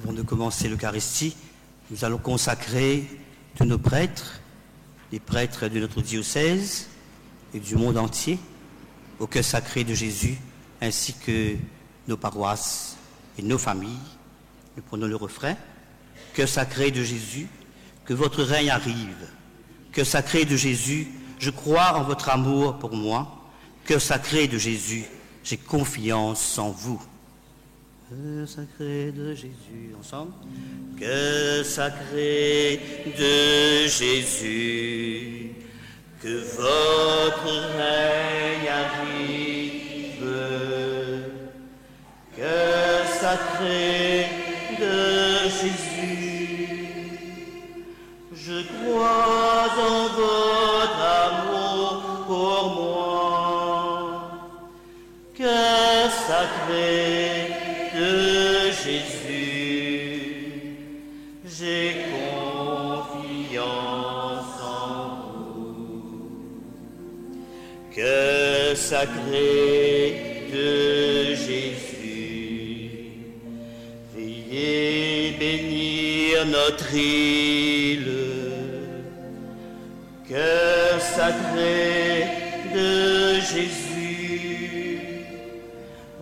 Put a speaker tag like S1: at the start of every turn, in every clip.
S1: Avant de commencer l'Eucharistie, nous allons consacrer tous nos prêtres, les prêtres de notre diocèse et du monde entier, au cœur sacré de Jésus, ainsi que nos paroisses et nos familles. Nous prenons le refrain. Cœur sacré de Jésus, que votre règne arrive. Cœur sacré de Jésus, je crois en votre amour pour moi. Cœur sacré de Jésus, j'ai confiance en vous. Cœur sacré de Jésus, ensemble. Cœur sacré de Jésus, que votre règne arrive. Cœur sacré de Jésus, je crois en votre amour pour moi. Cœur sacré de Jésus, j'ai confiance en vous. Cœur sacré de Jésus, veillez bénir notre île. Cœur sacré de Jésus,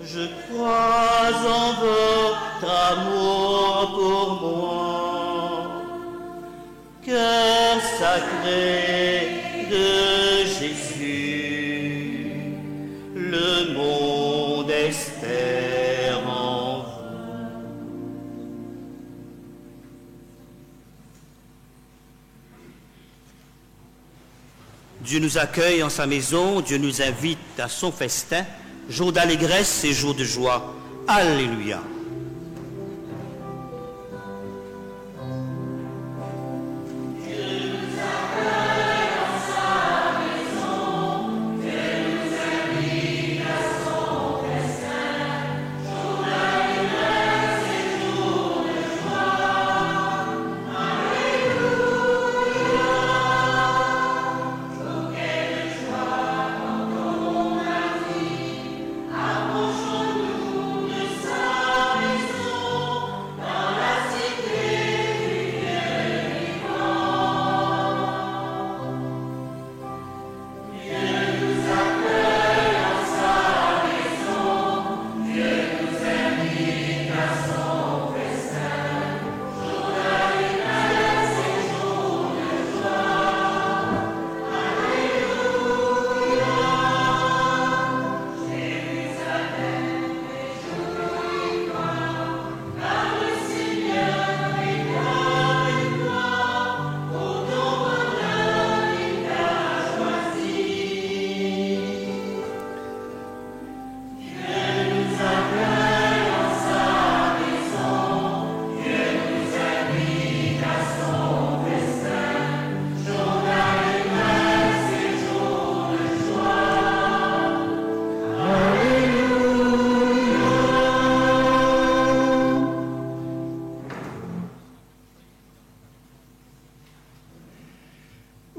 S1: je crois en votre amour pour moi. Cœur sacré de Jésus, le monde espère en vous. Dieu nous accueille en sa maison, Dieu nous invite à son festin. Jour d'allégresse et jour de joie. Alléluia.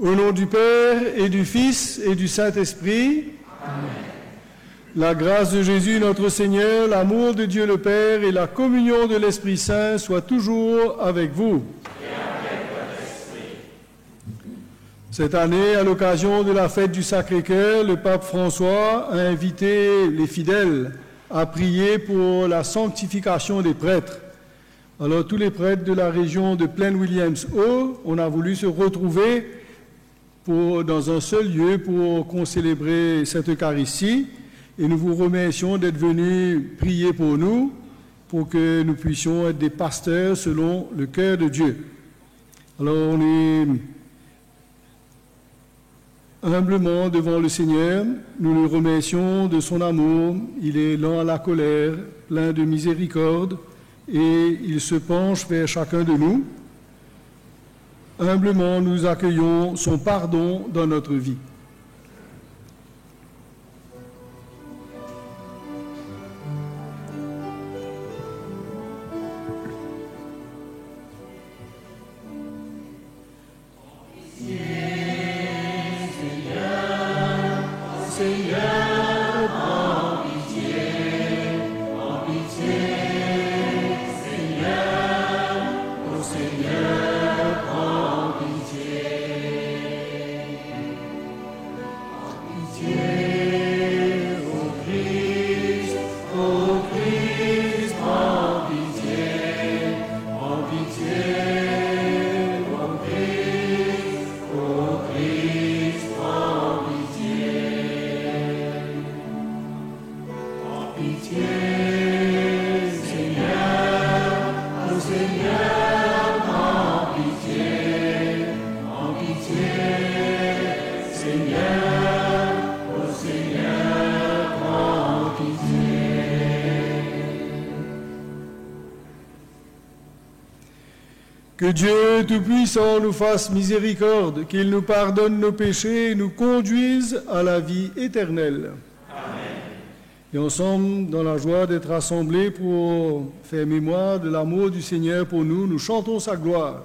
S2: Au nom du Père et du Fils et du Saint-Esprit,
S3: Amen.
S2: La grâce de Jésus notre Seigneur, l'amour de Dieu le Père et la communion de l'Esprit Saint soient toujours avec vous.
S3: Et avec votre esprit.
S2: Cette année, à l'occasion de la fête du Sacré-Cœur, le pape François a invité les fidèles à prier pour la sanctification des prêtres. Alors tous les prêtres de la région de Plaine Williams-Haut, on a voulu se retrouver dans un seul lieu pour qu'on célébrer cette Eucharistie. Et nous vous remercions d'être venus prier pour nous, pour que nous puissions être des pasteurs selon le cœur de Dieu. Alors on est humblement devant le Seigneur, nous le remercions de son amour. Il est lent à la colère, plein de miséricorde, et il se penche vers chacun de nous. Humblement, nous accueillons son pardon dans notre vie.
S3: En pitié, Seigneur.
S2: Que Dieu Tout-Puissant nous fasse miséricorde, qu'il nous pardonne nos péchés et nous conduise à la vie éternelle.
S3: Amen.
S2: Et ensemble, dans la joie d'être rassemblés pour faire mémoire de l'amour du Seigneur pour nous, nous chantons sa gloire.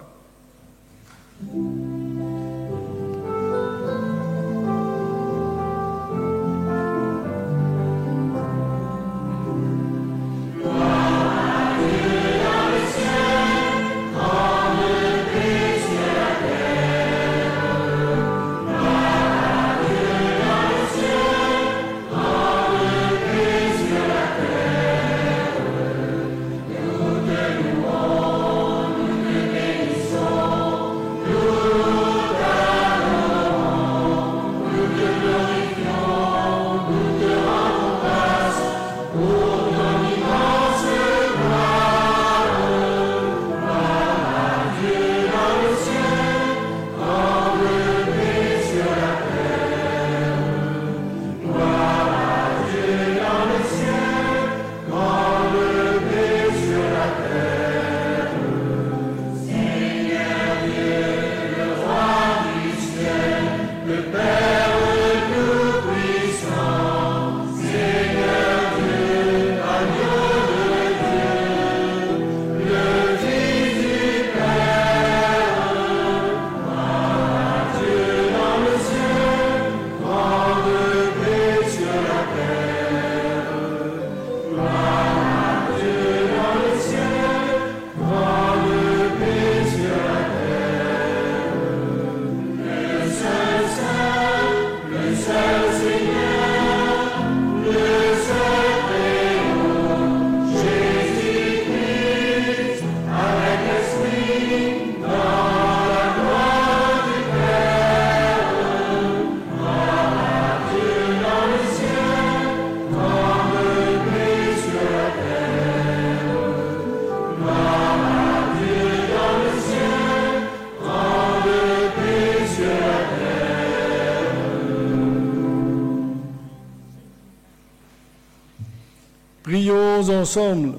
S2: Prions ensemble.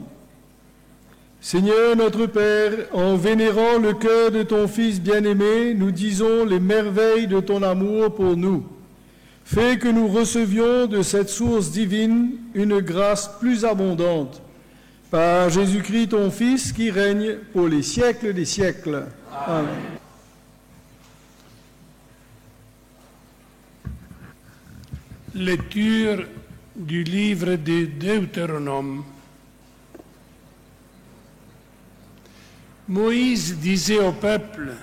S2: Seigneur notre Père, en vénérant le cœur de ton Fils bien-aimé, nous disons les merveilles de ton amour pour nous. Fais que nous recevions de cette source divine une grâce plus abondante. Par Jésus-Christ ton Fils qui règne pour les siècles des siècles. Amen.
S4: Lecture du livre de Deutéronome. Moïse disait au peuple,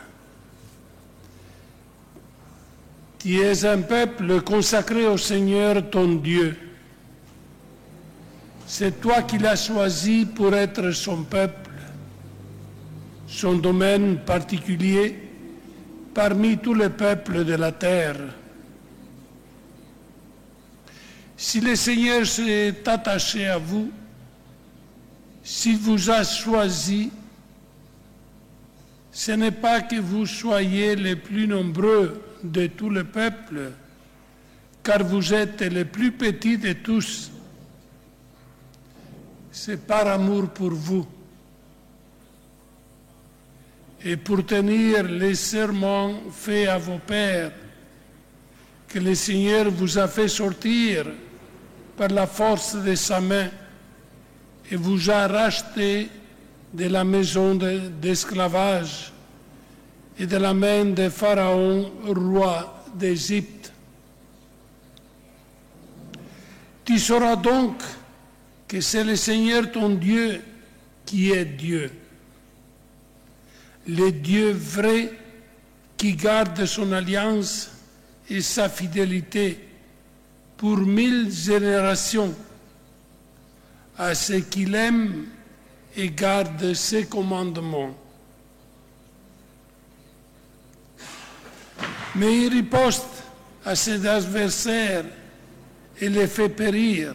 S4: « Tu es un peuple consacré au Seigneur ton Dieu. C'est toi qui l'as choisi pour être son peuple, son domaine particulier parmi tous les peuples de la terre. Si le Seigneur s'est attaché à vous, s'il vous a choisi, ce n'est pas que vous soyez les plus nombreux de tout le peuple, car vous êtes les plus petits de tous. C'est par amour pour vous et pour tenir les serments faits à vos pères que le Seigneur vous a fait sortir par la force de sa main et vous a racheté de la maison d'esclavage et de la main de Pharaon, roi d'Égypte. Tu sauras donc que c'est le Seigneur ton Dieu qui est Dieu, le Dieu vrai qui garde son alliance et sa fidélité pour 1000 générations à ceux qui l'aiment et gardent ses commandements. Mais il riposte à ses adversaires et les fait périr.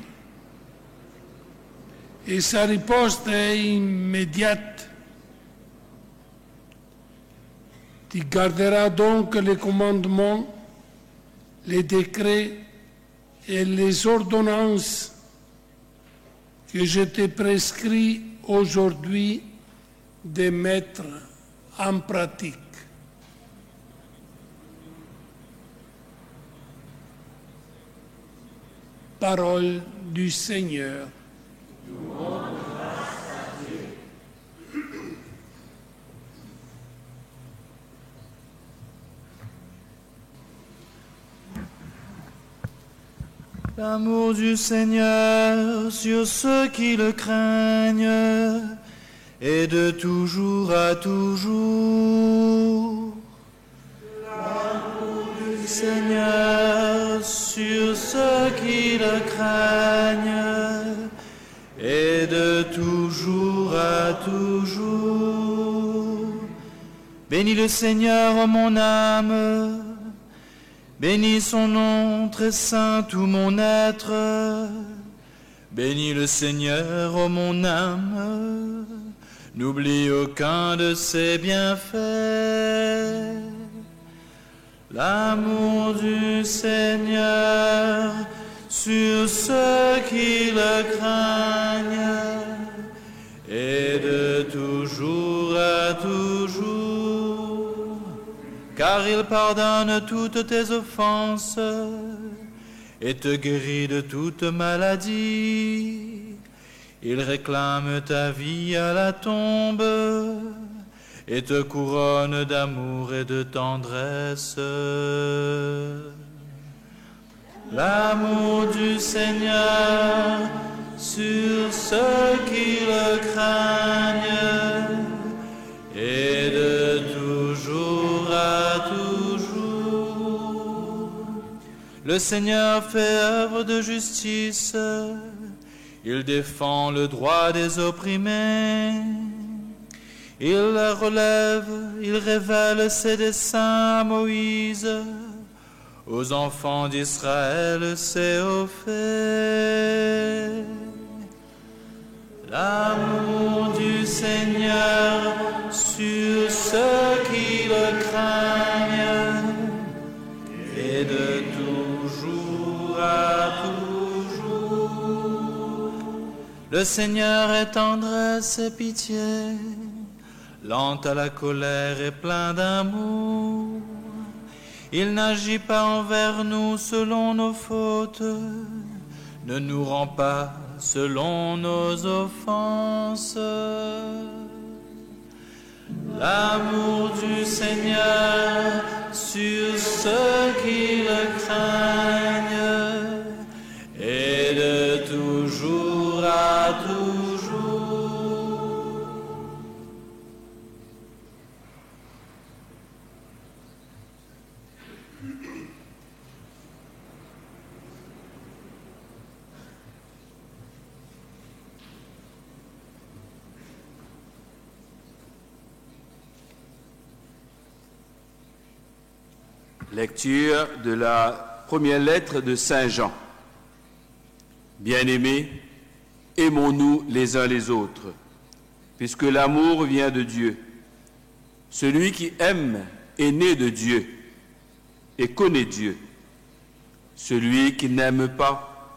S4: Et sa riposte est immédiate. Tu garderas donc les commandements, les décrets et les ordonnances que je t'ai prescrit aujourd'hui de mettre en pratique. Parole du Seigneur.
S5: L'amour du Seigneur sur ceux qui le craignent et de toujours à toujours. L'amour du Seigneur sur ceux qui le craignent et de toujours à toujours. Bénis le Seigneur, ô mon âme. Bénis son nom très saint, tout mon être. Bénis le Seigneur, ô mon âme. N'oublie aucun de ses bienfaits. L'amour du Seigneur sur ceux qui le craignent et de toujours à toujours. Car il pardonne toutes tes offenses et te guérit de toute maladie. Il réclame ta vie à la tombe et te couronne d'amour et de tendresse. L'amour du Seigneur sur ceux qui le craignent et de toujours à toujours. Le Seigneur fait œuvre de justice, il défend le droit des opprimés, il la relève, il révèle ses desseins à Moïse, aux enfants d'Israël ses hauts faits. L'amour du Seigneur sur ceux qui le craignent et de toujours à toujours. Le Seigneur est tendresse et pitié, lent à la colère et plein d'amour. Il n'agit pas envers nous selon nos fautes, ne nous rend pas selon nos offenses. L'amour du Seigneur sur ceux qui le craignent et de toujours à toujours.
S6: Lecture de la première lettre de Saint Jean. Bien-aimés, aimons-nous les uns les autres, puisque l'amour vient de Dieu. Celui qui aime est né de Dieu et connaît Dieu. Celui qui n'aime pas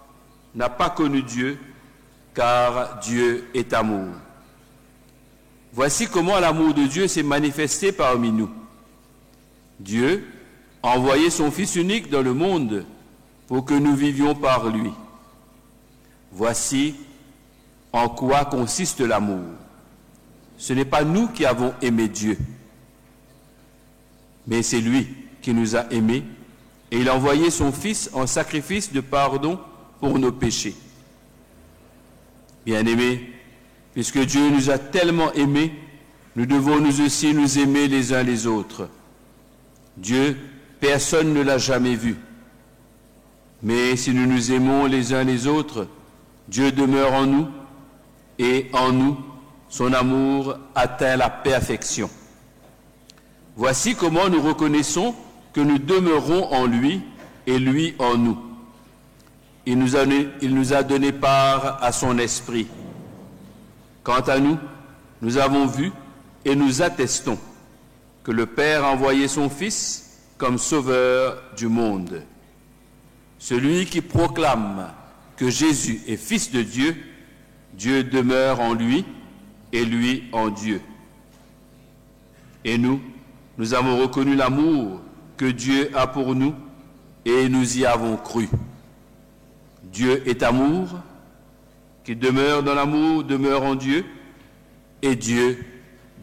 S6: n'a pas connu Dieu, car Dieu est amour. Voici comment l'amour de Dieu s'est manifesté parmi nous. Dieu a envoyé son Fils unique dans le monde pour que nous vivions par lui. Voici en quoi consiste l'amour. Ce n'est pas nous qui avons aimé Dieu, mais c'est lui qui nous a aimés et il a envoyé son Fils en sacrifice de pardon pour nos péchés. Bien-aimés, puisque Dieu nous a tellement aimés, nous devons nous aussi nous aimer les uns les autres. Dieu, personne ne l'a jamais vu. Mais si nous nous aimons les uns les autres, Dieu demeure en nous et en nous, son amour atteint la perfection. Voici comment nous reconnaissons que nous demeurons en lui et lui en nous. Il nous a donné part à son esprit. Quant à nous, nous avons vu et nous attestons que le Père a envoyé son Fils comme sauveur du monde. Celui qui proclame que Jésus est Fils de Dieu, Dieu demeure en lui et lui en Dieu. Et nous avons reconnu l'amour que Dieu a pour nous et nous y avons cru. Dieu est amour, qui demeure dans l'amour, demeure en Dieu, et Dieu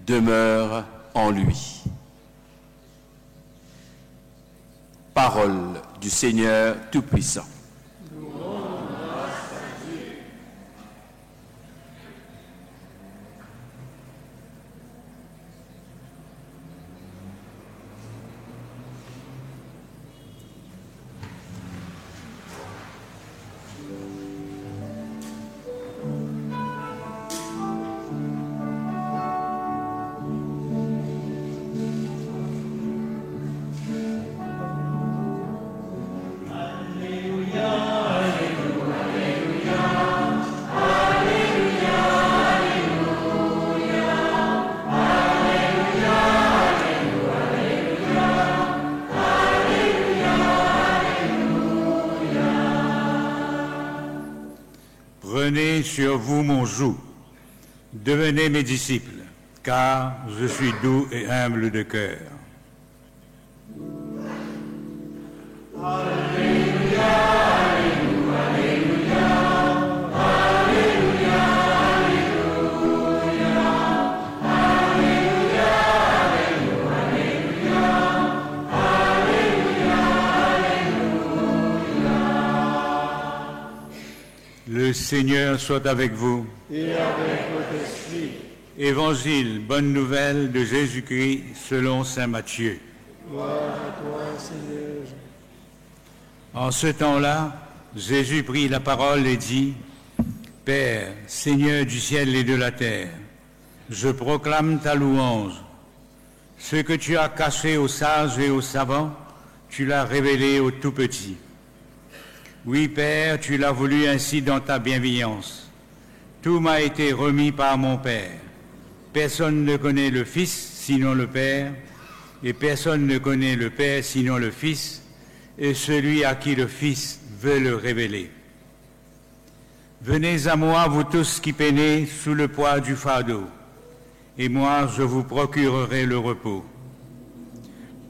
S6: demeure en lui. Parole du Seigneur Tout-Puissant.
S7: Prenez sur vous mon joug, devenez mes disciples, car je suis doux et humble de cœur. Le Seigneur soit avec vous.
S2: Et avec votre esprit.
S7: Évangile, bonne nouvelle de Jésus-Christ selon saint Matthieu.
S2: Gloire à toi, Seigneur.
S7: En ce temps-là, Jésus prit la parole et dit, « Père, Seigneur du ciel et de la terre, je proclame ta louange. Ce que tu as caché aux sages et aux savants, tu l'as révélé aux tout-petits. Oui, Père, tu l'as voulu ainsi dans ta bienveillance. Tout m'a été remis par mon Père. Personne ne connaît le Fils sinon le Père, et personne ne connaît le Père sinon le Fils, et celui à qui le Fils veut le révéler. Venez à moi, vous tous qui peinez sous le poids du fardeau, et moi je vous procurerai le repos.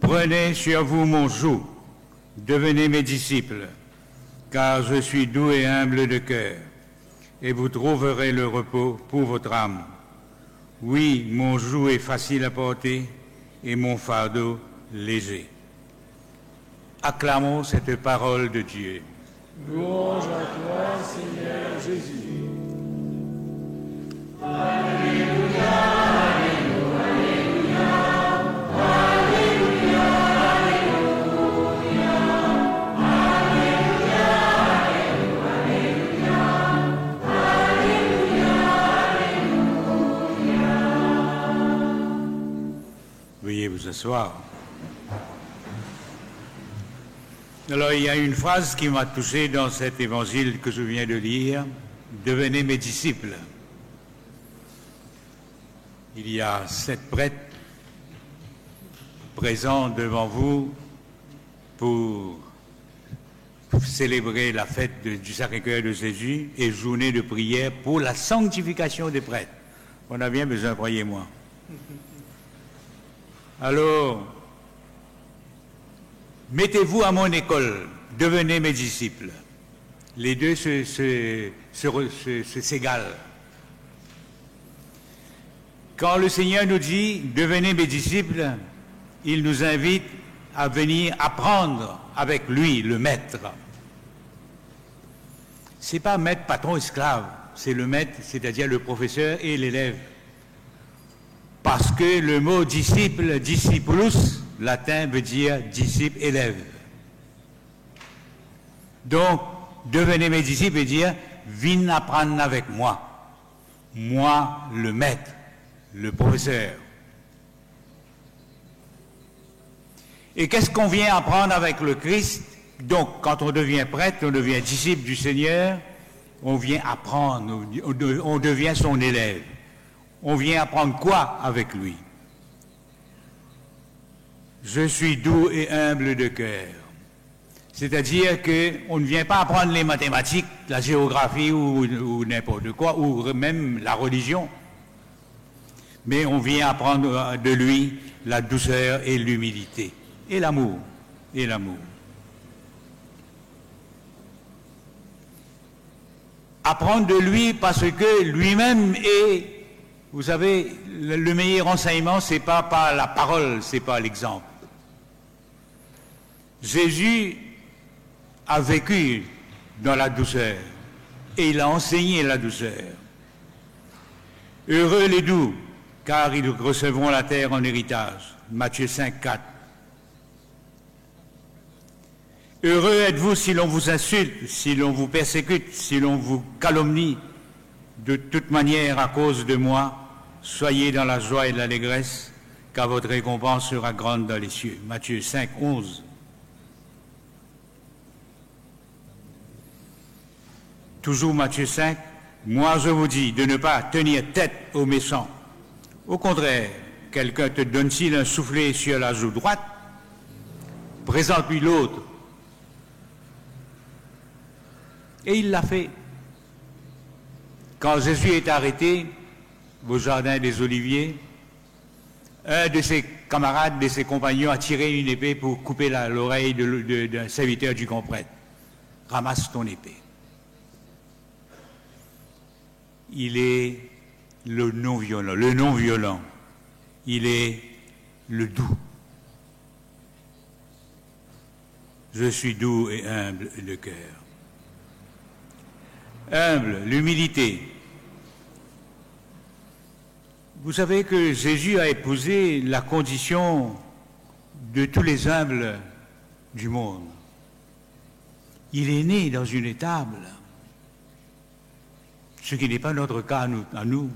S7: Prenez sur vous mon joug, devenez mes disciples, car je suis doux et humble de cœur, et vous trouverez le repos pour votre âme. Oui, mon joug est facile à porter, et mon fardeau léger. Acclamons cette parole de Dieu.
S2: Louange à toi, Seigneur Jésus.
S7: Veuillez vous asseoir. Alors, il y a une phrase qui m'a touché dans cet évangile que je viens de lire. « Devenez mes disciples ». Il y a 7 prêtres présents devant vous pour célébrer la fête du Sacré-Cœur de Jésus et journée de prière pour la sanctification des prêtres. On a bien besoin, croyez-moi. Alors, mettez-vous à mon école, devenez mes disciples. Les deux s'égalent. Quand le Seigneur nous dit « devenez mes disciples », il nous invite à venir apprendre avec lui, le maître. Ce n'est pas maître, patron, esclave, c'est le maître, c'est-à-dire le professeur et l'élève. Parce que le mot disciple, discipulus, latin veut dire disciple, élève. Donc, devenez mes disciples et dire, viens apprendre avec moi. Moi, le maître, le professeur. Et qu'est-ce qu'on vient apprendre avec le Christ? Donc, quand on devient prêtre, on devient disciple du Seigneur, on vient apprendre, on devient son élève. On vient apprendre quoi avec lui? Je suis doux et humble de cœur. C'est-à-dire qu'on ne vient pas apprendre les mathématiques, la géographie ou n'importe quoi, ou même la religion. Mais on vient apprendre de lui la douceur et l'humilité. Et l'amour. Et l'amour. Apprendre de lui parce que lui-même est, vous savez, le meilleur enseignement, c'est pas par la parole, c'est pas l'exemple. Jésus a vécu dans la douceur et il a enseigné la douceur. Heureux les doux, car ils recevront la terre en héritage. Matthieu 5, 4. Heureux êtes-vous si l'on vous insulte, si l'on vous persécute, si l'on vous calomnie. De toute manière, à cause de moi, soyez dans la joie et l'allégresse, car votre récompense sera grande dans les cieux. Matthieu 5, 11. Toujours Matthieu 5, moi je vous dis de ne pas tenir tête aux méchants. Au contraire, quelqu'un te donne-t-il un soufflet sur la joue droite, présente-lui l'autre. Et il l'a fait. Quand Jésus est arrêté au jardin des Oliviers, un de ses camarades, de ses compagnons, a tiré une épée pour couper l'oreille d'un serviteur du grand prêtre. Ramasse ton épée. Il est le non-violent. Le non-violent, il est le doux. Je suis doux et humble de cœur. Humble, l'humilité. Vous savez que Jésus a épousé la condition de tous les humbles du monde. Il est né dans une étable, ce qui n'est pas notre cas à nous.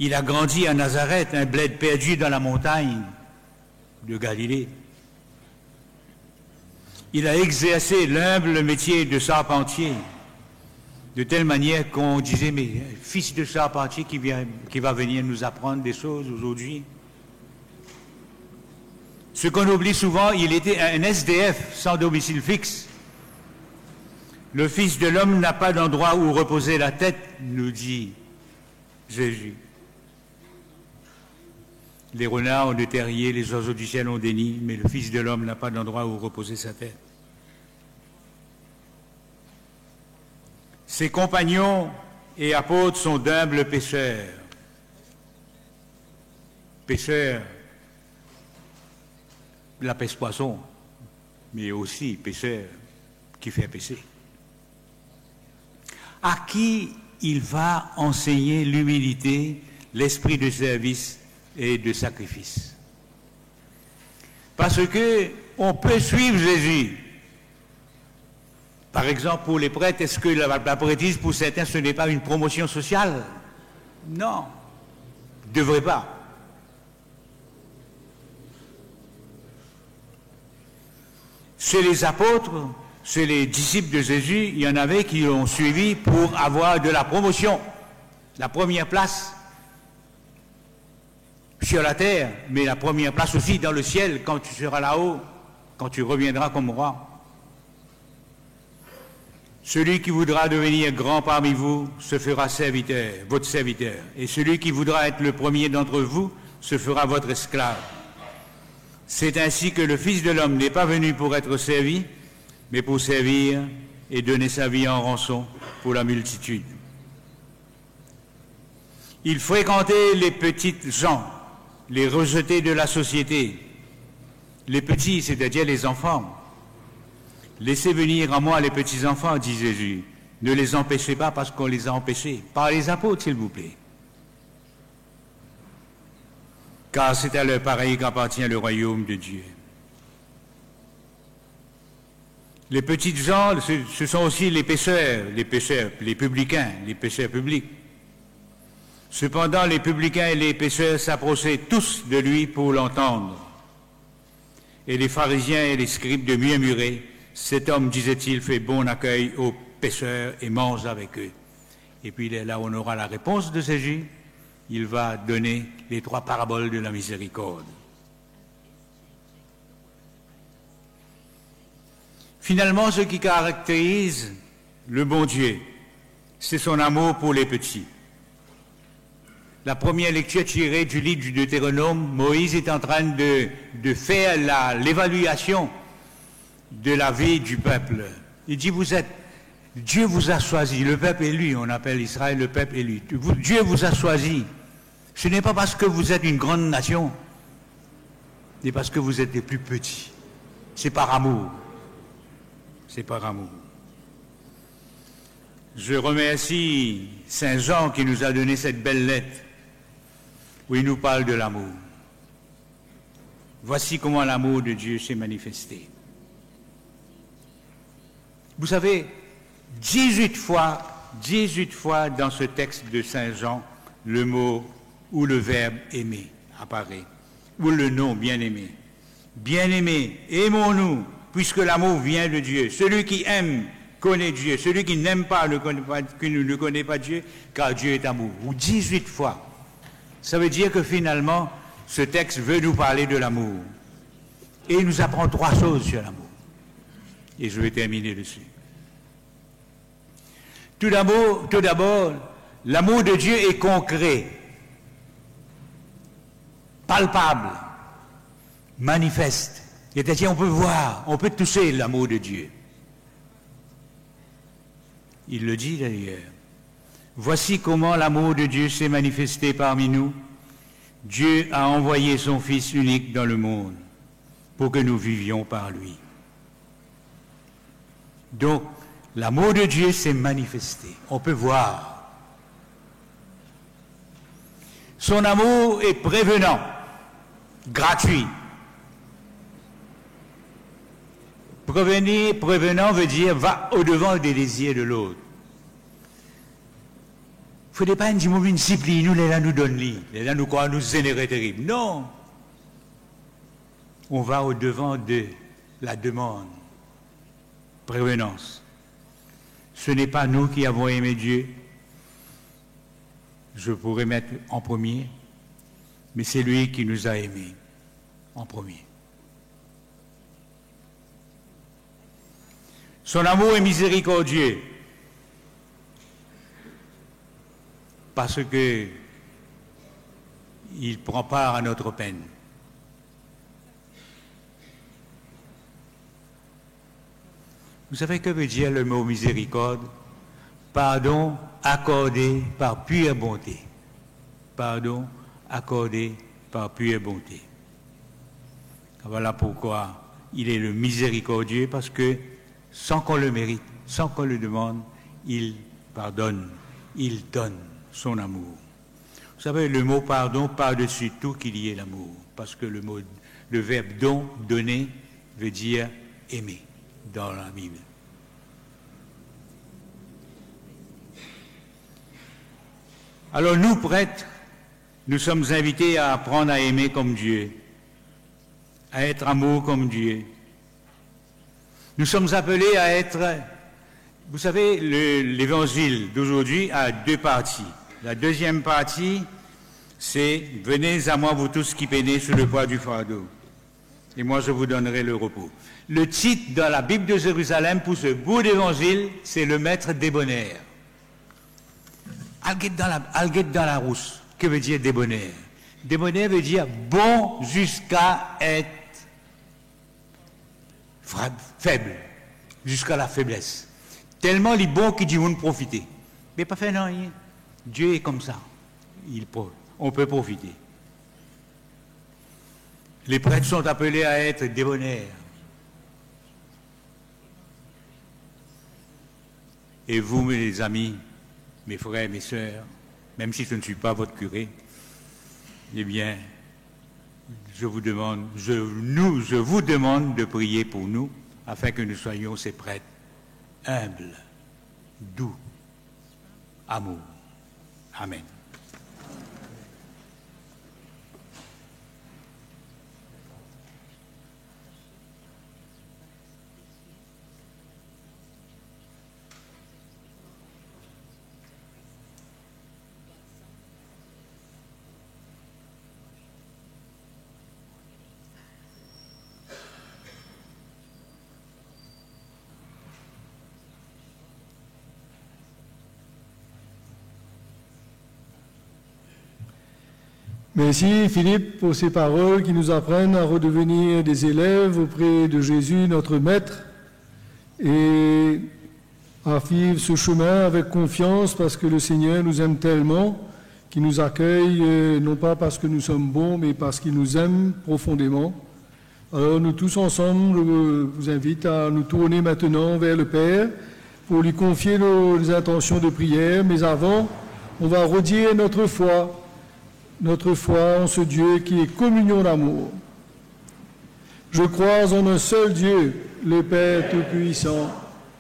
S7: Il a grandi à Nazareth, un bled perdu dans la montagne de Galilée. Il a exercé l'humble métier de charpentier, de telle manière qu'on disait, mais fils de charpentier qui va venir nous apprendre des choses aujourd'hui. Ce qu'on oublie souvent, il était un SDF sans domicile fixe. Le Fils de l'homme n'a pas d'endroit où reposer la tête, nous dit Jésus. Les renards ont des terriers, les oiseaux du ciel ont des nids, mais le Fils de l'homme n'a pas d'endroit où reposer sa tête. Ses compagnons et apôtres sont d'humbles pécheurs. Pécheurs, la pêche-poisson, mais aussi pécheurs qui fait pécher. À qui il va enseigner l'humilité, l'esprit de service et de sacrifice. Parce que on peut suivre Jésus. Par exemple, pour les prêtres, est-ce que la prêtrise, pour certains, ce n'est pas une promotion sociale? Non, ne devrait pas. Chez les apôtres, chez les disciples de Jésus, il y en avait qui l'ont suivi pour avoir de la promotion, la première place sur la terre, mais la première place aussi dans le ciel quand tu seras là-haut, quand tu reviendras comme roi. Celui qui voudra devenir grand parmi vous se fera serviteur, votre serviteur. Et celui qui voudra être le premier d'entre vous se fera votre esclave. C'est ainsi que le Fils de l'homme n'est pas venu pour être servi, mais pour servir et donner sa vie en rançon pour la multitude. Il fréquentait les petites gens, les rejetés de la société, les petits, c'est-à-dire les enfants. Laissez venir à moi les petits-enfants, dit Jésus. Ne les empêchez pas parce qu'on les a empêchés. Par les apôtres, s'il vous plaît. Car c'est à leur pareil qu'appartient le royaume de Dieu. Les petites gens, ce sont aussi les pécheurs, les publicains, les pécheurs publics. Cependant, les publicains et les pécheurs s'approchaient tous de lui pour l'entendre. Et les pharisiens et les scribes de murmurer, cet homme, disait-il, fait bon accueil aux pécheurs et mange avec eux. Et puis là, on aura la réponse de Jésus. Il va donner les 3 paraboles de la miséricorde. Finalement, ce qui caractérise le bon Dieu, c'est son amour pour les petits. la première lecture tirée du livre du Deutéronome, Moïse est en train de faire l'évaluation de la vie du peuple. Il dit, Dieu vous a choisi, le peuple élu, on appelle Israël le peuple élu. Dieu vous a choisi. Ce n'est pas parce que vous êtes une grande nation, c'est parce que vous êtes les plus petits. C'est par amour. C'est par amour. Je remercie Saint Jean qui nous a donné cette belle lettre où il nous parle de l'amour. Voici comment l'amour de Dieu s'est manifesté. Vous savez, 18 fois dans ce texte de Saint Jean, le mot ou le verbe aimer apparaît, ou le nom bien-aimé. Bien-aimé, aimons-nous, puisque l'amour vient de Dieu. Celui qui aime connaît Dieu. Celui qui n'aime pas ne connaît pas Dieu, car Dieu est amour. Ou 18 fois. Ça veut dire que finalement, ce texte veut nous parler de l'amour. Et il nous apprend 3 choses sur l'amour. Et je vais terminer dessus. Tout d'abord, l'amour de Dieu est concret, palpable, manifeste. C'est-à-dire, on peut voir, on peut toucher l'amour de Dieu. Il le dit d'ailleurs. Voici comment l'amour de Dieu s'est manifesté parmi nous. Dieu a envoyé son Fils unique dans le monde pour que nous vivions par lui. Donc, l'amour de Dieu s'est manifesté. On peut voir. Son amour est prévenant, gratuit. Prévenant veut dire va au-devant des désirs de l'autre. Il ne faut pas dire une discipline, nous les là nous donne lit, les là nous croient nous énerver terrible. Non. On va au-devant de la demande. Prévenance. Ce n'est pas nous qui avons aimé Dieu. Je pourrais mettre en premier, mais c'est lui qui nous a aimés en premier. Son amour est miséricordieux parce que il prend part à notre peine. Vous savez que veut dire le mot miséricorde? Pardon accordé par pure bonté. Pardon accordé par pure bonté. Voilà pourquoi il est le miséricordieux, parce que sans qu'on le mérite, sans qu'on le demande, il pardonne, il donne son amour. Vous savez, le mot pardon, par-dessus tout qu'il y ait l'amour, parce que le verbe don, donner, veut dire aimer dans la Bible. Alors nous, prêtres, nous sommes invités à apprendre à aimer comme Dieu, à être amour comme Dieu. Nous sommes appelés à être... Vous savez, l'évangile d'aujourd'hui a 2 parties. La deuxième partie, c'est « Venez à moi, vous tous qui peinez sous le poids du fardeau, et moi je vous donnerai le repos ». Le titre dans la Bible de Jérusalem pour ce bout d'évangile, c'est « Le maître débonnaire ». Alguette dans la rousse, que veut dire débonnaire? Débonnaire veut dire bon jusqu'à être faible, jusqu'à la faiblesse. Tellement il est bon qu'il dit, vous ne profitez. Mais pas fait non, rien. Dieu est comme ça. On peut profiter. Les prêtres sont appelés à être débonnaires. Et vous, mes amis, mes frères, mes sœurs, même si je ne suis pas votre curé, eh bien, je vous demande de prier pour nous, afin que nous soyons ces prêtres humbles, doux, amour. Amen.
S2: Merci Philippe pour ces paroles qui nous apprennent à redevenir des élèves auprès de Jésus, notre Maître, et à vivre ce chemin avec confiance parce que le Seigneur nous aime tellement qu'il nous accueille, non pas parce que nous sommes bons, mais parce qu'il nous aime profondément. Alors nous tous ensemble, je vous invite à nous tourner maintenant vers le Père pour lui confier nos intentions de prière, mais avant, on va redire notre foi en ce Dieu qui est communion d'amour. Je crois en un seul Dieu, le Père Tout-Puissant,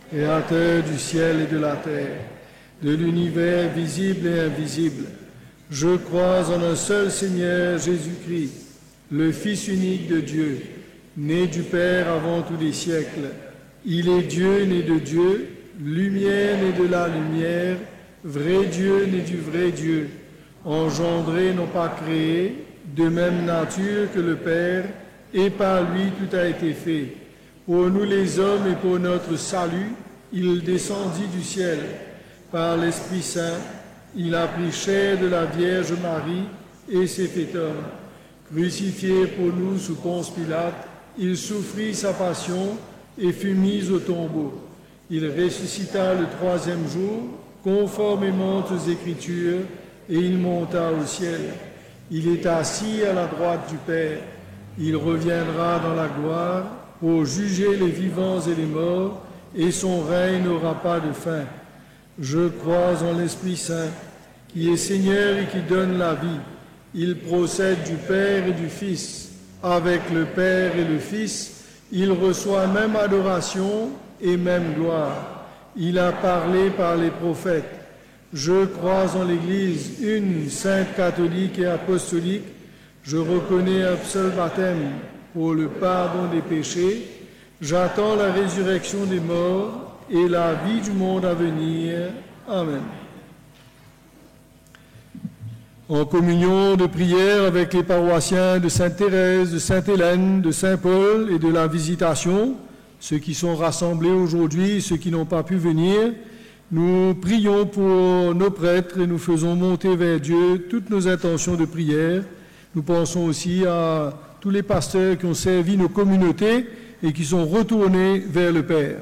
S2: Créateur du ciel et de la terre, de l'univers visible et invisible. Je crois en un seul Seigneur Jésus-Christ, le Fils unique de Dieu, né du Père avant tous les siècles. Il est Dieu né de Dieu, lumière né de la lumière, vrai Dieu né du vrai Dieu, engendré non pas créé, de même nature que le Père, et par lui tout a été fait. Pour nous les hommes et pour notre salut, il descendit du ciel. Par l'Esprit Saint, il a pris chair de la Vierge Marie et s'est fait homme. Crucifié pour nous sous Ponce Pilate, il souffrit sa passion et fut mis au tombeau. Il ressuscita le troisième jour, conformément aux Écritures, et il monta au ciel. Il est assis à la droite du Père. Il reviendra dans la gloire pour juger les vivants et les morts, et son règne n'aura pas de fin. Je crois en l'Esprit Saint, qui est Seigneur et qui donne la vie. Il procède du Père et du Fils. Avec le Père et le Fils, il reçoit même adoration et même gloire. Il a parlé par les prophètes. Je crois en l'Église, une sainte catholique et apostolique. Je reconnais un seul baptême pour le pardon des péchés. J'attends la résurrection des morts et la vie du monde à venir. Amen. En communion de prière avec les paroissiens de Sainte-Thérèse, de Sainte-Hélène, de Saint-Paul et de la Visitation, ceux qui sont rassemblés aujourd'hui, ceux qui n'ont pas pu venir, nous prions pour nos prêtres et nous faisons monter vers Dieu toutes nos intentions de prière. Nous pensons aussi à tous les pasteurs qui ont servi nos communautés et qui sont retournés vers le Père.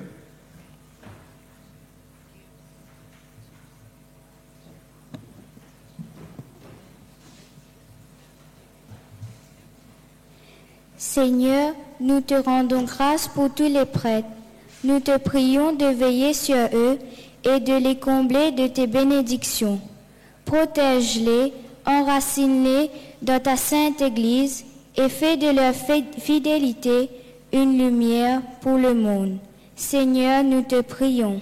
S8: Seigneur, nous te rendons grâce pour tous les prêtres. Nous te prions de veiller sur eux et de les combler de tes bénédictions. Protège-les, enracine-les dans ta sainte Église et fais de leur fidélité une lumière pour le monde. Seigneur, nous te prions.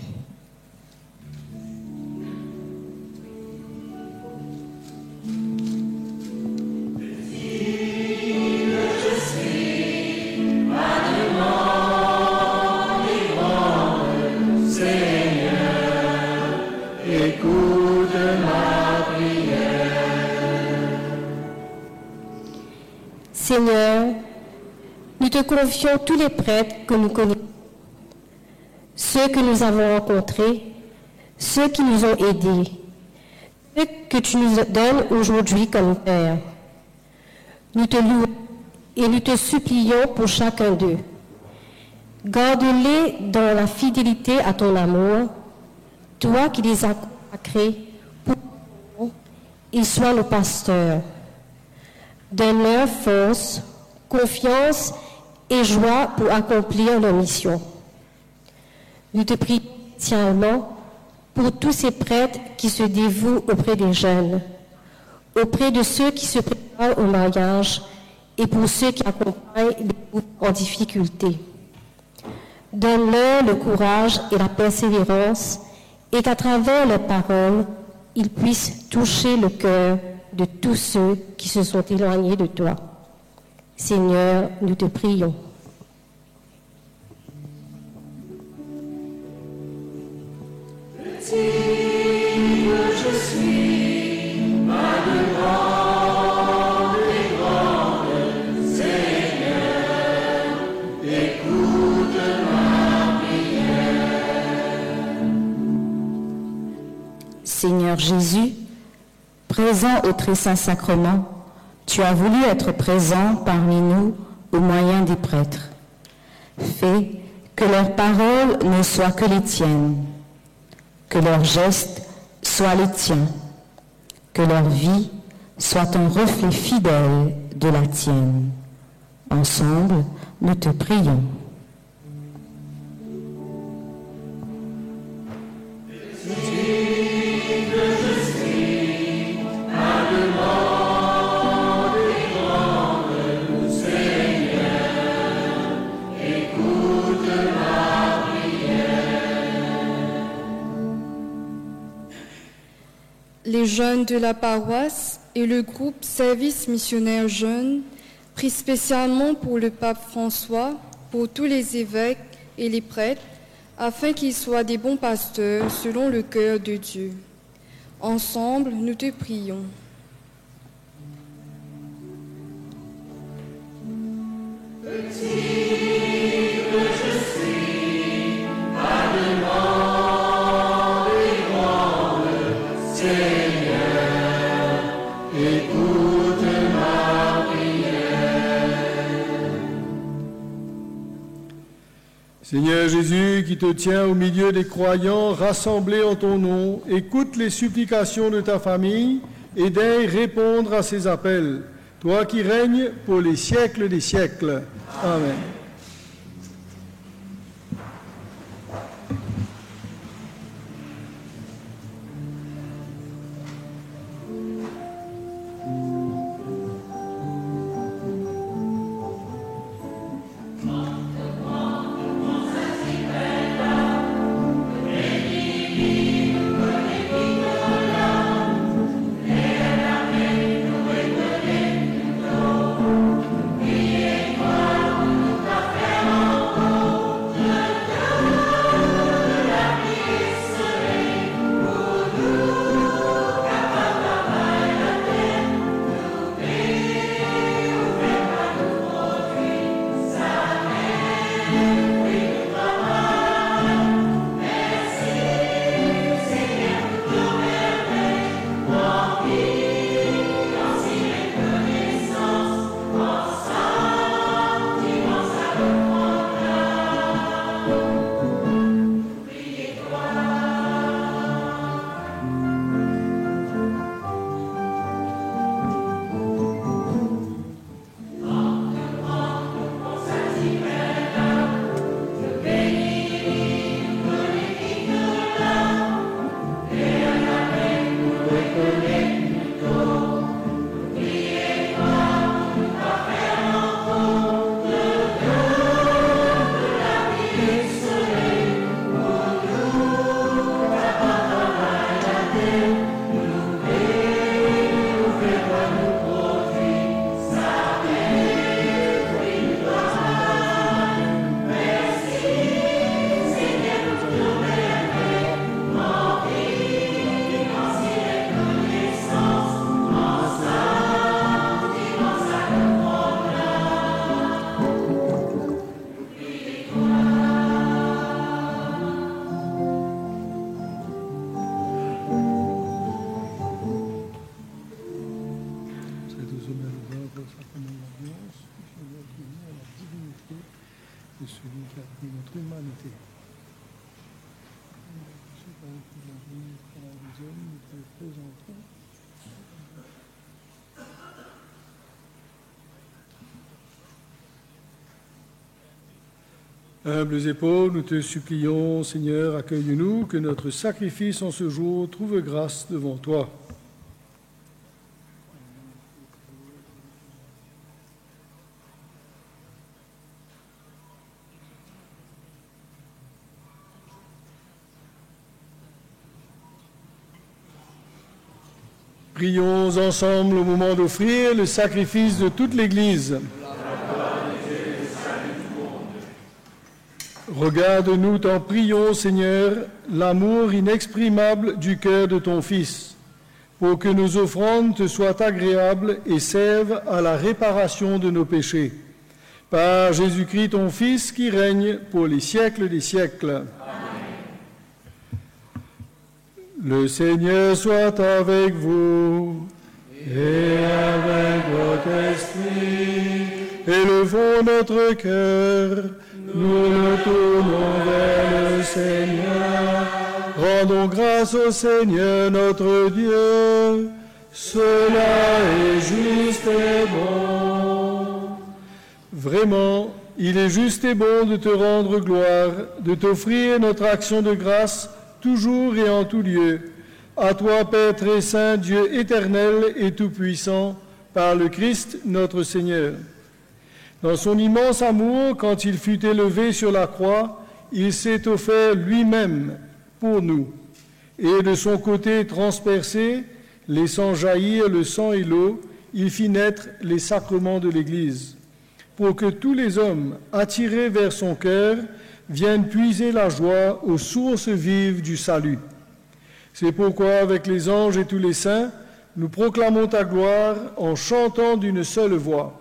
S9: Seigneur, nous te confions tous les prêtres que nous connaissons, ceux que nous avons rencontrés, ceux qui nous ont aidés, ceux que tu nous donnes aujourd'hui comme Père. Nous te louons et nous te supplions pour chacun d'eux. Garde-les dans la fidélité à ton amour, toi qui les as consacrés pour qu'ils soient nos pasteurs. Donne-leur force, confiance et joie pour accomplir leur mission. Nous te prions spécialement pour tous ces prêtres qui se dévouent auprès des jeunes, auprès de ceux qui se préparent au mariage et pour ceux qui accompagnent les couples en difficulté. Donne-leur le courage et la persévérance et qu'à travers leurs paroles, ils puissent toucher le cœur de tous ceux qui se sont éloignés de toi. Seigneur, nous te prions.
S3: Petit que je suis, ma demande est grande, Seigneur, écoute ma prière.
S10: Seigneur Jésus, présent au très saint sacrement, Tu as voulu être présent parmi nous au moyen des prêtres. Fais que leurs paroles ne soient que les tiennes, que leurs gestes soient les tiens, que leur vie soit un reflet fidèle de la tienne. Ensemble, nous te prions.
S11: Les jeunes de la paroisse et le groupe Service missionnaire jeunes prient spécialement pour le pape François, pour tous les évêques et les prêtres, afin qu'ils soient des bons pasteurs selon le cœur de Dieu. Ensemble, nous te prions.
S2: Seigneur Jésus, qui te tiens au milieu des croyants rassemblés en ton nom, écoute les supplications de ta famille et daigne répondre à ses appels. Toi qui règnes pour les siècles des siècles. Amen. Humbles et pauvres, nous te supplions, Seigneur, accueille-nous, que notre sacrifice en ce jour trouve grâce devant toi. Prions ensemble au moment d'offrir le sacrifice de toute l'Église. Regarde-nous, t'en prions, Seigneur, l'amour inexprimable du cœur de ton Fils, pour que nos offrandes te soient agréables et servent à la réparation de nos péchés. Par Jésus-Christ, ton Fils, qui règne pour les siècles des siècles. Le Seigneur soit avec vous et avec votre Saint-Esprit. Élevons notre cœur, nous nous tournons vers le Seigneur. Rendons grâce au Seigneur notre Dieu. Cela est juste et bon. Vraiment, il est juste et bon de te rendre gloire, de t'offrir notre action de grâce, toujours et en tout lieu. À toi, Père très saint, Dieu éternel et tout-puissant, par le Christ notre Seigneur. Dans son immense amour, quand il fut élevé sur la croix, il s'est offert lui-même pour nous. Et de son côté transpercé, laissant jaillir le sang et l'eau, il fit naître les sacrements de l'Église, pour que tous les hommes, attirés vers son cœur, viennent puiser la joie aux sources vives du salut. C'est pourquoi, avec les anges et tous les saints, nous proclamons ta gloire en chantant d'une seule voix.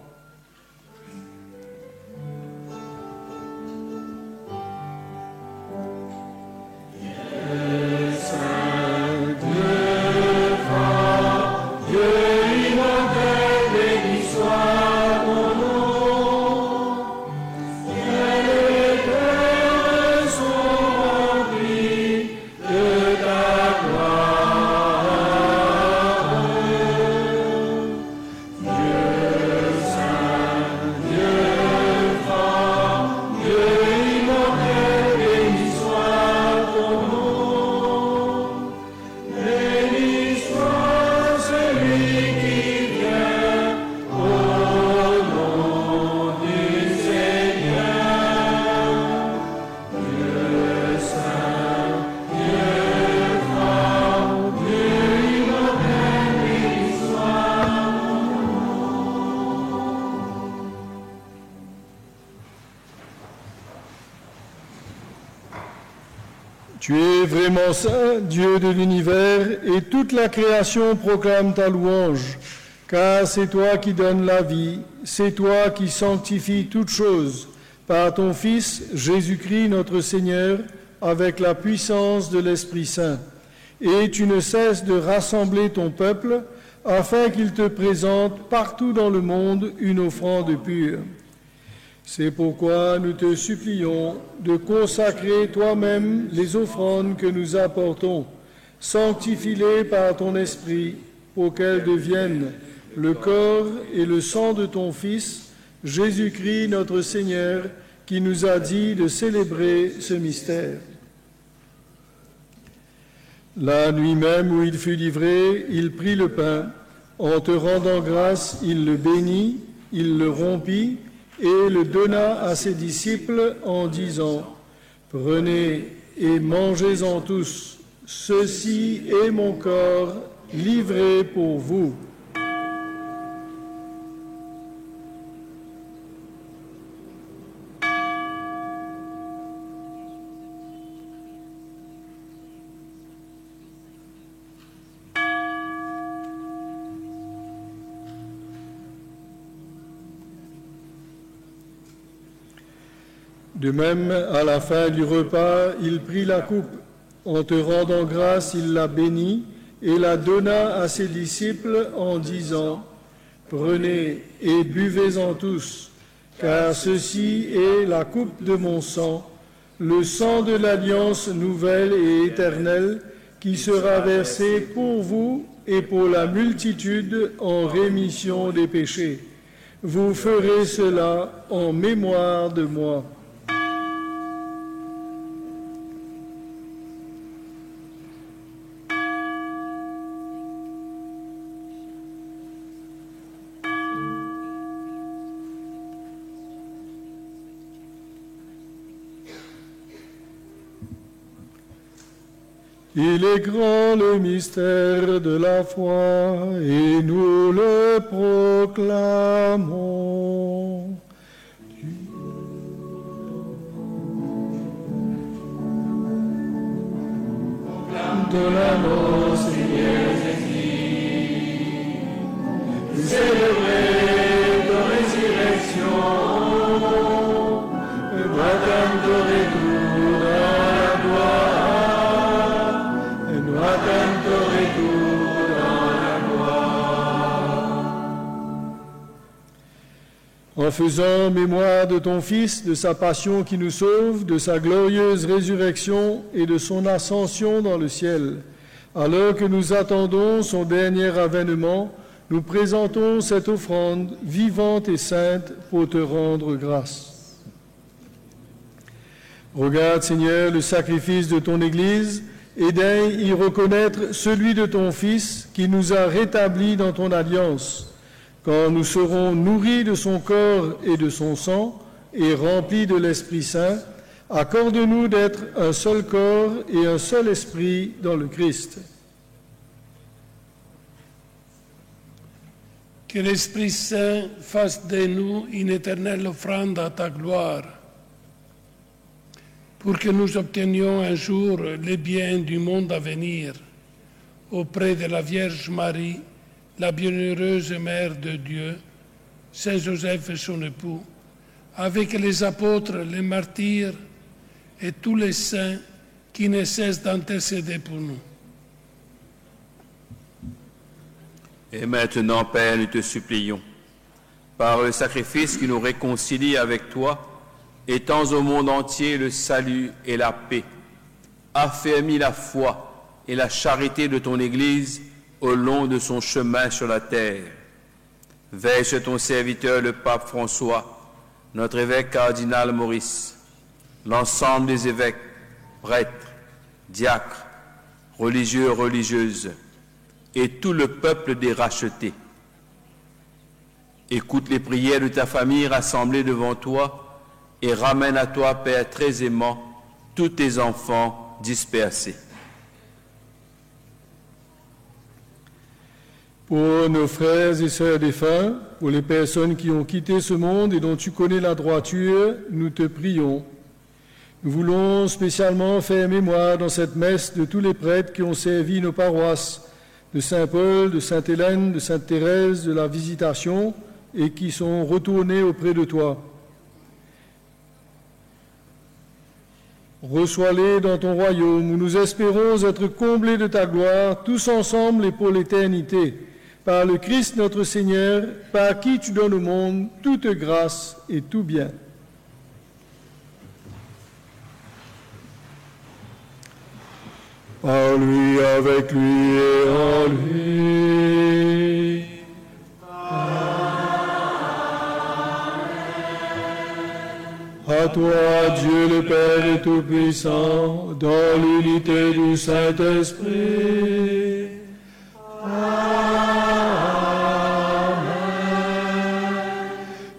S2: Tu es vraiment saint, Dieu de l'univers, et toute la création proclame ta louange, car c'est toi qui donnes la vie, c'est toi qui sanctifies toutes choses, par ton Fils, Jésus-Christ notre Seigneur, avec la puissance de l'Esprit Saint. Et tu ne cesses de rassembler ton peuple, afin qu'il te présente partout dans le monde une offrande pure. C'est pourquoi nous te supplions de consacrer toi-même les offrandes que nous apportons. Sanctifie-les par ton esprit pour qu'elles deviennent le corps et le sang de ton Fils, Jésus-Christ notre Seigneur, qui nous a dit de célébrer ce mystère. La nuit même où il fut livré, il prit le pain. En te rendant grâce, il le bénit, il le rompit, et le donna à ses disciples en disant « Prenez et mangez-en tous, ceci est mon corps livré pour vous. » De même, à la fin du repas, il prit la coupe. En te rendant grâce, il la bénit et la donna à ses disciples en disant « Prenez et buvez-en tous, car ceci est la coupe de mon sang, le sang de l'alliance nouvelle et éternelle, qui sera versé pour vous et pour la multitude en rémission des péchés. Vous ferez cela en mémoire de moi. » Il est grand le mystère de la foi, et nous le proclamons. Proclamons, Seigneur Jésus, nous célébrer ta résurrection, le baptême de retour dans la gloire. Attends ton retour dans la gloire. en faisant mémoire de ton Fils, de sa passion qui nous sauve, de sa glorieuse résurrection et de son ascension dans le ciel. Alors que nous attendons son dernier avènement, nous présentons cette offrande vivante et sainte pour te rendre grâce. Regarde, Seigneur, le sacrifice de ton Église et daigne y reconnaître celui de ton Fils qui nous a rétablis dans ton alliance. Quand nous serons nourris de son corps et de son sang et remplis de l'Esprit Saint, accorde-nous d'être un seul corps et un seul esprit dans le Christ.
S4: Que l'Esprit Saint fasse de nous une éternelle offrande à ta gloire, pour que nous obtenions un jour les biens du monde à venir, auprès de la Vierge Marie, la bienheureuse Mère de Dieu, Saint Joseph et son époux, avec les apôtres, les martyrs et tous les saints qui ne cessent d'intercéder pour nous.
S6: Et maintenant, Père, nous te supplions, par le sacrifice qui nous réconcilie avec toi, étends au monde entier le salut et la paix. Affermis la foi et la charité de ton Église au long de son chemin sur la terre. Veille sur ton serviteur, le pape François, notre évêque cardinal Maurice, l'ensemble des évêques, prêtres, diacres, religieux et religieuses, et tout le peuple des rachetés. Écoute les prières de ta famille rassemblée devant toi et ramène à toi, Père très aimant, tous tes enfants dispersés.
S2: Pour nos frères et sœurs défunts, pour les personnes qui ont quitté ce monde et dont tu connais la droiture, nous te prions. Nous voulons spécialement faire mémoire dans cette messe de tous les prêtres qui ont servi nos paroisses, de Saint-Paul, de Sainte-Hélène, de Sainte-Thérèse, de la Visitation, et qui sont retournés auprès de toi. Reçois-les dans ton royaume, où nous espérons être comblés de ta gloire, tous ensemble et pour l'éternité, par le Christ notre Seigneur, par qui tu donnes au monde toute grâce et tout bien. En lui, avec lui et en lui. À toi, Dieu le Père et Tout-Puissant, dans l'unité du Saint-Esprit.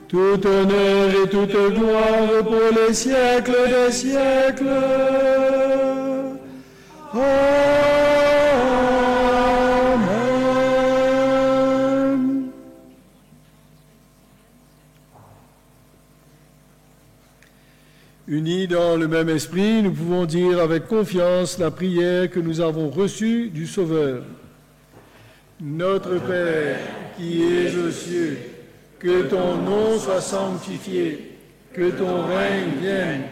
S2: Tout honneur et toute gloire pour les siècles des siècles. Amen. Unis dans le même esprit, nous pouvons dire avec confiance la prière que nous avons reçue du Sauveur. Notre Père, qui es aux cieux, que ton nom soit sanctifié, que ton règne vienne,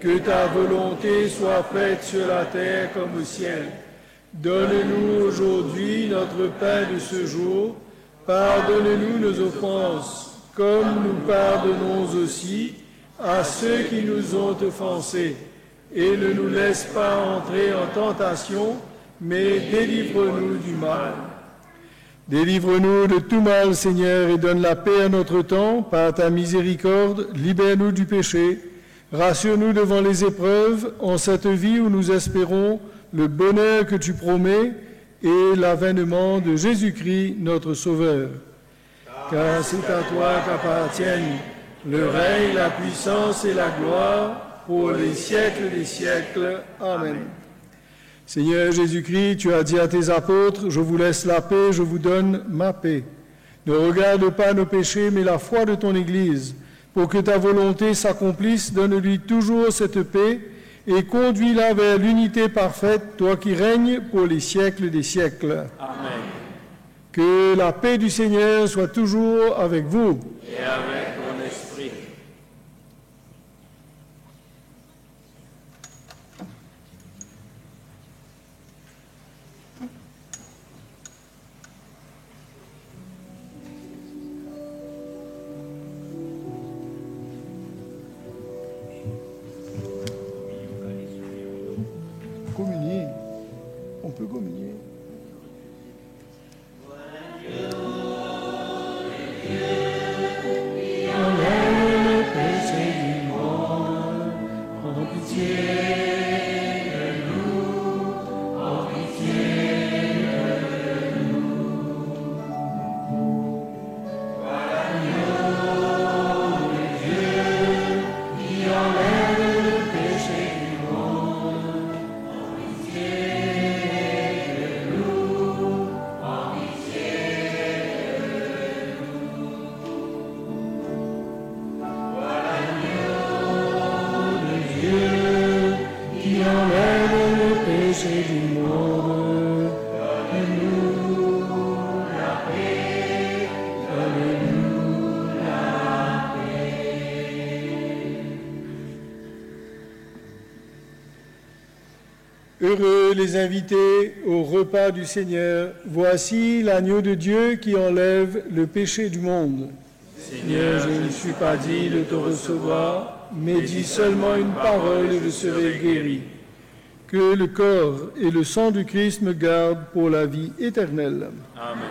S2: que ta volonté soit faite sur la terre comme au ciel. Donne-nous aujourd'hui notre pain de ce jour. Pardonne-nous nos offenses, comme nous pardonnons aussi à ceux qui nous ont offensés. Et ne nous laisse pas entrer en tentation, mais délivre-nous du mal. Délivre-nous de tout mal, Seigneur, et donne la paix à notre temps. Par ta miséricorde, libère-nous du péché. Rassure-nous devant les épreuves, en cette vie où nous espérons le bonheur que tu promets et l'avènement de Jésus-Christ, notre Sauveur. Car c'est à toi qu'appartiennent le règne, la puissance et la gloire pour les siècles des siècles. Amen. Seigneur Jésus-Christ, tu as dit à tes apôtres, « Je vous laisse la paix, je vous donne ma paix. » Ne regarde pas nos péchés, mais la foi de ton Église. Pour que ta volonté s'accomplisse, donne-lui toujours cette paix et conduis-la vers l'unité parfaite, toi qui règnes pour les siècles des siècles.
S6: Amen.
S2: Que la paix du Seigneur soit toujours avec vous.
S6: Et avec ton esprit.
S2: Heureux les invités au repas du Seigneur. Voici l'agneau de Dieu qui enlève le péché du monde. Seigneur, je ne suis pas digne de te recevoir, mais dis seulement une parole et je serai guéri. Que le corps et le sang du Christ me gardent pour la vie éternelle.
S6: Amen.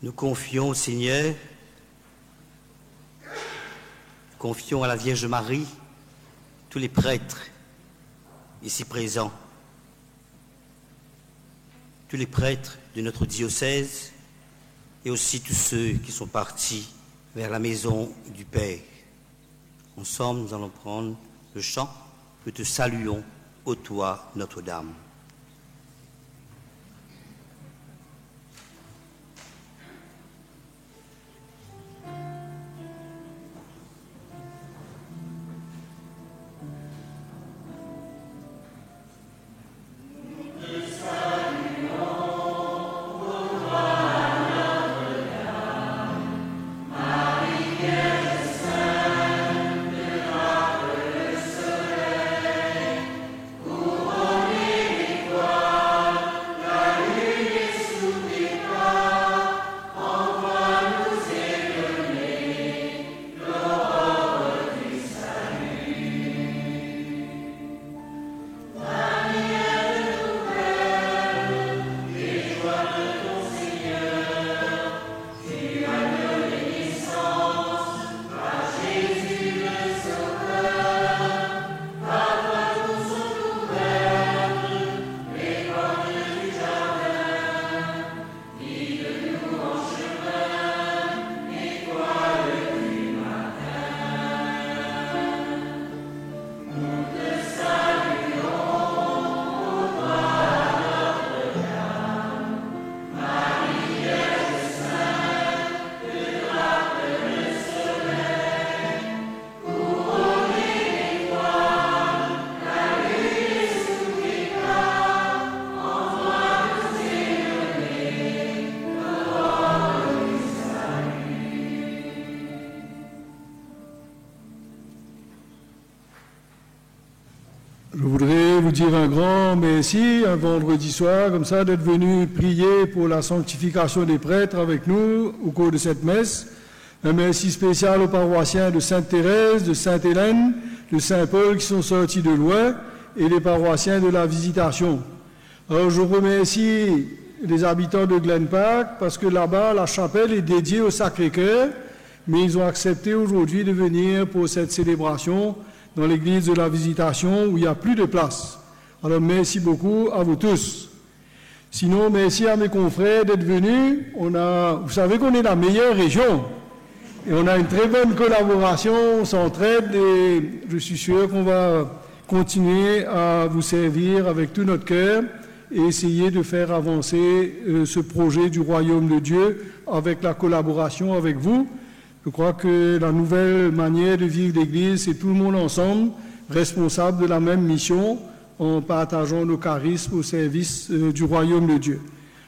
S1: Nous confions au Seigneur, confions à la Vierge Marie, tous les prêtres ici présents, tous les prêtres de notre diocèse et aussi tous ceux qui sont partis vers la maison du Père. Ensemble, nous allons prendre le chant « Nous te saluons, ô toi, Notre-Dame ».
S3: Couronné
S2: Je voudrais vous dire un grand merci, un vendredi soir, comme ça, d'être venu prier pour la sanctification des prêtres avec nous au cours de cette messe. Un merci spécial aux paroissiens de Sainte-Thérèse, de Sainte-Hélène, de Saint-Paul qui sont sortis de loin, et les paroissiens de la Visitation. Alors je remercie les habitants de Glen Park parce que là-bas, la chapelle est dédiée au Sacré-Cœur, mais ils ont accepté aujourd'hui de venir pour cette célébration dans l'église de la Visitation où il n'y a plus de place. Alors merci beaucoup à vous tous. Sinon, merci à mes confrères d'être venus. Vous savez qu'on est la meilleure région et on a une très bonne collaboration, on s'entraide et je suis sûr qu'on va continuer à vous servir avec tout notre cœur et essayer de faire avancer ce projet du royaume de Dieu avec la collaboration avec vous. Je crois que la nouvelle manière de vivre l'Église, c'est tout le monde ensemble, responsable de la même mission, en partageant nos charismes au service du royaume de Dieu.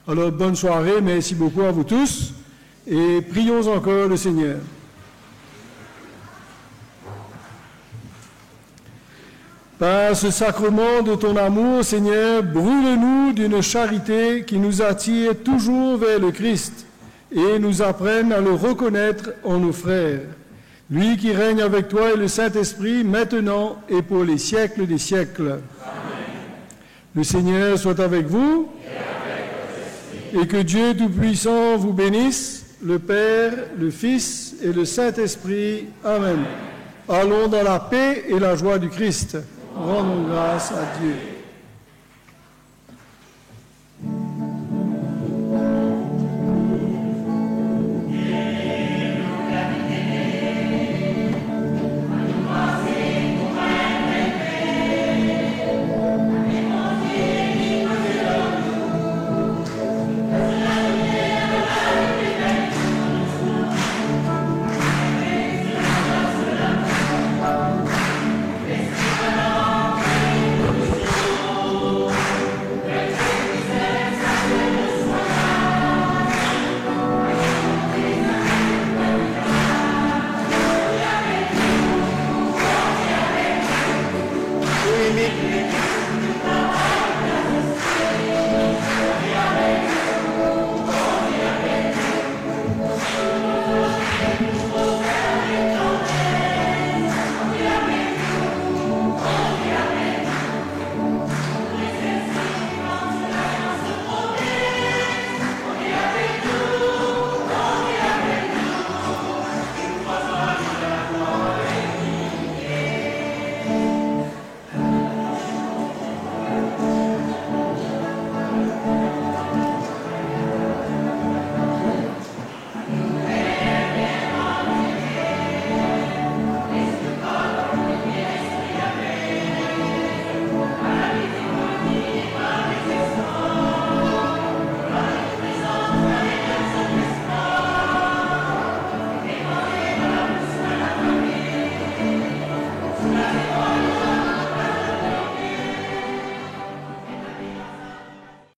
S2: Alors, bonne soirée, merci beaucoup à vous tous, et prions encore le Seigneur. Par ce sacrement de ton amour, Seigneur, brûle-nous d'une charité qui nous attire toujours vers le Christ et nous apprenne à le reconnaître en nos frères. Lui qui règne avec toi et le Saint-Esprit, maintenant et pour les siècles des siècles. Amen. Le Seigneur soit avec vous et que Dieu Tout-Puissant vous bénisse, le Père, le Fils et le Saint-Esprit. Amen. Allons dans la paix et la joie du Christ. Rendons grâce à Dieu.